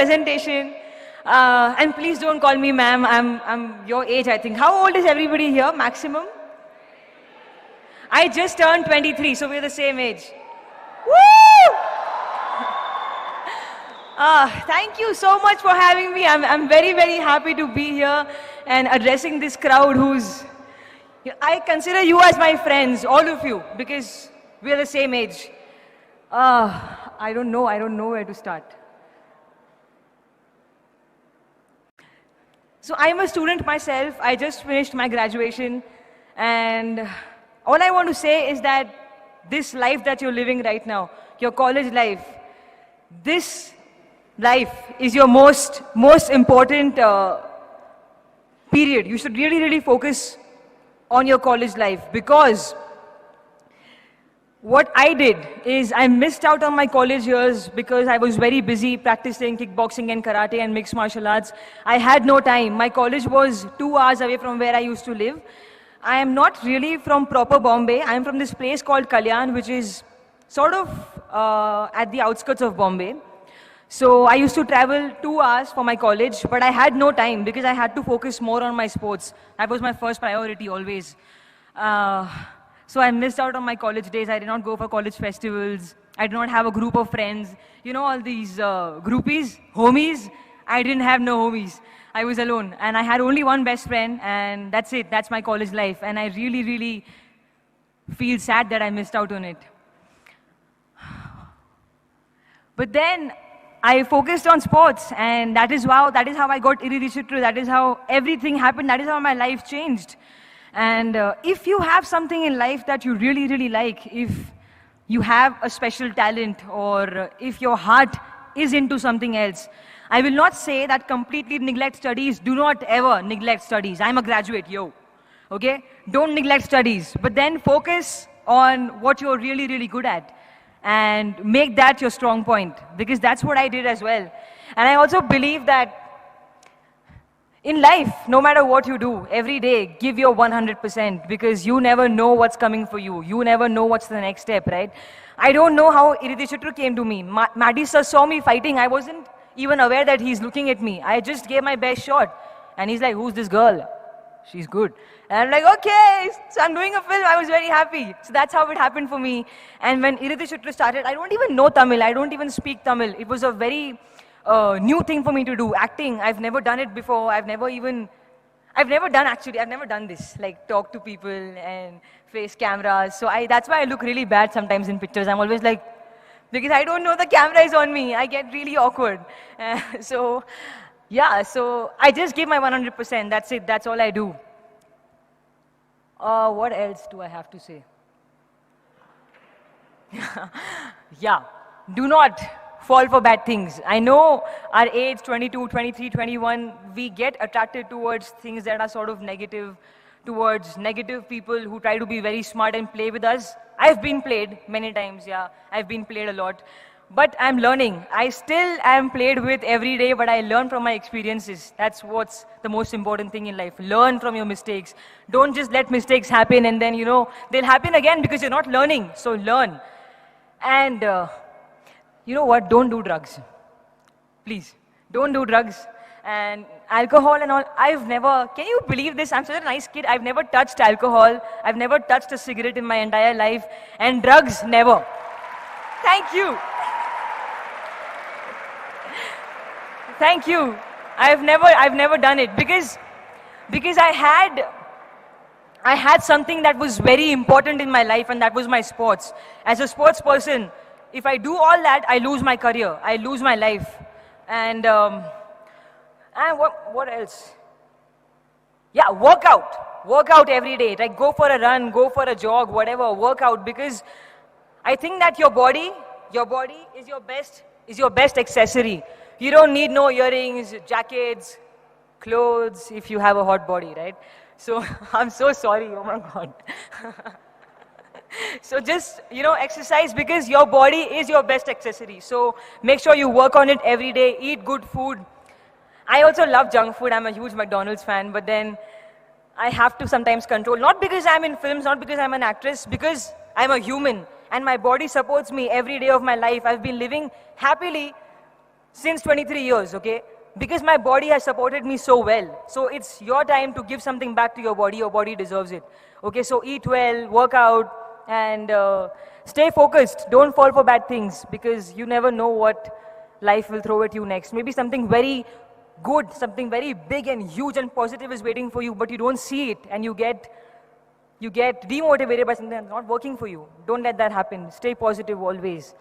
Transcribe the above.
presentation. And please don't call me ma'am. I'm your age, I think. How old is everybody here, maximum? I just turned 23, so we're the same age. Woo! Thank you so much for having me. I'm very, very happy to be here and addressing this crowd who's... I consider you as my friends, all of you, because we're the same age. I don't know where to start. So I'm a student myself. I just finished my graduation, and all I want to say is that this life that you're living right now, your college life, this life is your most important period. You should really, really focus on your college life, because what I did is I missed out on my college years because I was very busy practicing kickboxing and karate and mixed martial arts. I had no time. My college was 2 hours away from where I used to live. I am not really from proper Bombay. I am from this place called Kalyan, which is sort of at the outskirts of Bombay. So I used to travel 2 hours for my college, but I had no time because I had to focus more on my sports. That was my first priority always. So I missed out on my college days. I did not go for college festivals. I did not have a group of friends. You know, all these groupies, homies. I didn't have no homies. I was alone. And I had only one best friend, and that's it. That's my college life. And I really, really feel sad that I missed out on it. But then I focused on sports, and that is how I got Iridi Chitru. That is how everything happened. That is how my life changed. And if you have something in life that you really, really like, if you have a special talent, or if your heart is into something else, I will not say that completely neglect studies. Do not ever neglect studies. I'm a graduate, yo. Okay? Don't neglect studies. But then focus on what you're really, really good at, and make that your strong point, because that's what I did as well. And I also believe that in life, no matter what you do, every day, give your 100%, because you never know what's coming for you. You never know what's the next step, right? I don't know how Iridi Chitru came to me. Maddy sir saw me fighting. I wasn't even aware that he's looking at me. I just gave my best shot. And he's like, who's this girl? She's good. And I'm like, okay, so I'm doing a film. I was very happy. So that's how it happened for me. And when Iridi Chitru started, I don't even know Tamil. I don't even speak Tamil. It was a very new thing for me to do, acting. I've never done it before. I've never done this, like talk to people and face cameras. So that's why I look really bad sometimes in pictures. I'm always like, because I don't know the camera is on me. I get really awkward. So I just give my 100%. That's it. That's all I do. What else do I have to say? Yeah, do not fall for bad things. I know our age, 22, 23, 21, we get attracted towards things that are sort of negative, towards negative people who try to be very smart and play with us. I've been played many times, yeah. I've been played a lot. But I'm learning. I still am played with every day, but I learn from my experiences. That's what's the most important thing in life. Learn from your mistakes. Don't just let mistakes happen and then, they'll happen again because you're not learning. So learn. And you know what? Don't do drugs. Please. Don't do drugs. And alcohol and all. Can you believe this? I'm such a nice kid. I've never touched alcohol. I've never touched a cigarette in my entire life. And drugs, never. Thank you. Thank you. I've never done it because I had something that was very important in my life, and that was my sports. As a sports person, if I do all that, I lose my career. I lose my life. And what else? Yeah, work out. Work out every day. Like go for a run, go for a jog, whatever. Work out, because I think that your body is your best accessory. You don't need no earrings, jackets, clothes if you have a hot body, right? So I'm so sorry. Oh my God. So just, exercise, because your body is your best accessory. So make sure you work on it every day. Eat good food. I also love junk food. I'm a huge McDonald's fan, but then I have to sometimes control. Not because I'm in films, not because I'm an actress, because I'm a human. And my body supports me every day of my life. I've been living happily since 23 years, okay? Because my body has supported me so well. So it's your time to give something back to your body deserves it. Okay, so eat well, work out, and stay focused. Don't fall for bad things because you never know what life will throw at you next. Maybe something very good, something very big and huge and positive is waiting for you, but you don't see it and you get demotivated by something that's not working for you. Don't let that happen. Stay positive always.